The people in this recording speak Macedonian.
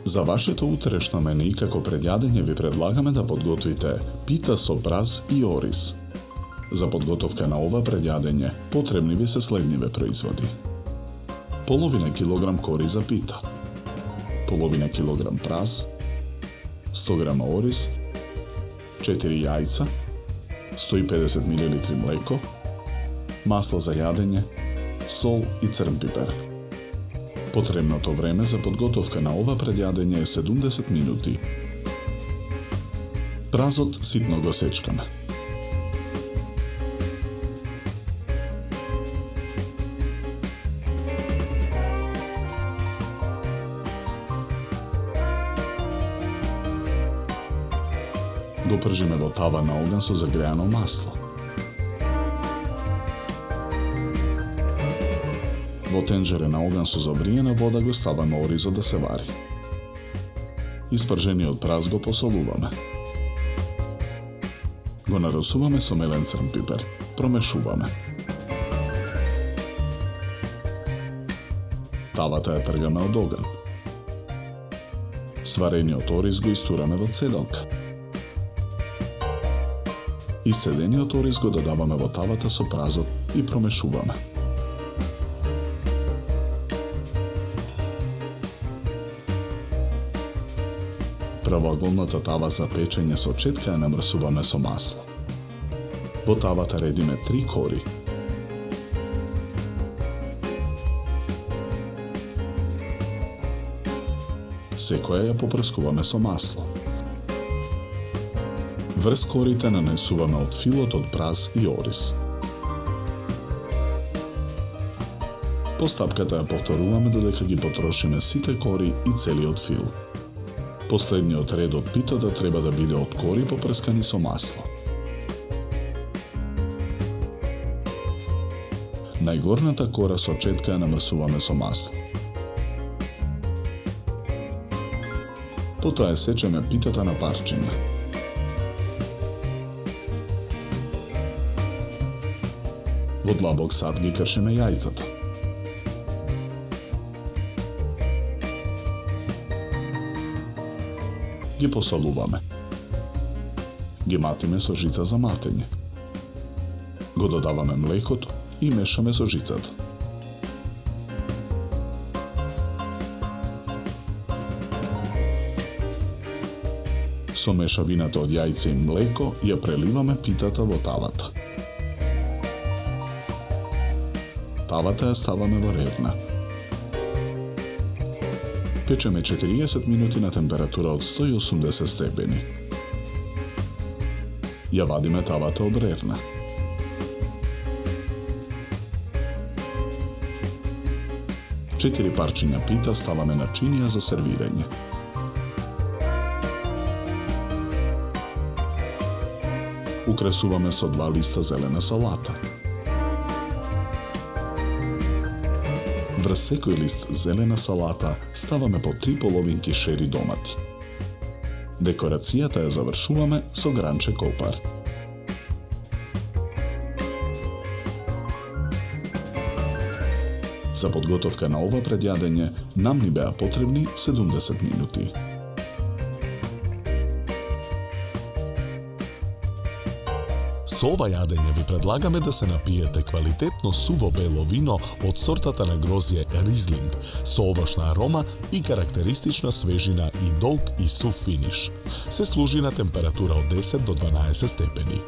За вашето утрешно меню како предјадење ви предлагаме да подготвите пита со праз и ориз. За подготовка на ова предјадење потребни ви се следниве производи: половина килограм кори за пита, половина килограм праз, 100 грама ориз, 4 јајца, 150 мл млеко, масло за јадење, сол и црн пипер. Потребното време за подготовка на ова предјадење е 70 минути. Празот ситно го сечкаме. Го пржиме во тава на оган со загреано масло. Во тенџере на оган со забриена вода го ставаме оризот да се вари. Испржениот праз го посолуваме. Го нарасуваме со мелен црн пипер. Промешуваме. Тавата ја тргаме од оган. Сварениот ориз го истураме во цедалка. Исцедениот ориз го додаваме во тавата со празот и промешуваме. Правоаголната тава за печење со четка ја намрсуваме со масло. Во тавата редиме 3 кори. Секоја ја попрскуваме со масло. Врз корите нанесуваме од филот од праз и ориз. Постапката ја повторуваме додека ги потрошиме сите кори и целиот фил. Последниот ред од питата треба да биде од кори попрскани со масло. Најгорната кора со четка ја намрсуваме со масло. Потоа ја сечеме питата на парчиња. Во длабок сад ги кршиме јајцата. Ги посолуваме. Ги матиме со жица за матење. Го додаваме млекото и мешаме со жицата. Со мешавината од јајце и млеко ја преливаме питата во тавата. Тавата ја ставаме во ревна. Печеме 40 минути на температура од 180 степени. Ја вадиме тавата од ревна. Четири парчиња пита ставаме на чинија за сервирање. Украсуваме со 2 листа зелена салата. Врз секој лист зелена салата ставаме по 3 половинки шери домати. Декорацијата ја завршуваме со гранче копар. За подготовка на ова предјадење нам ни беа потребни 70 минути. Со ова јадење ви предлагаме да се напиете квалитетно суво бело вино од сортата на грозје Ризлинг, со овошна арома и карактеристична свежина и долг и сув финиш. Се служи на температура од 10 до 12 степени.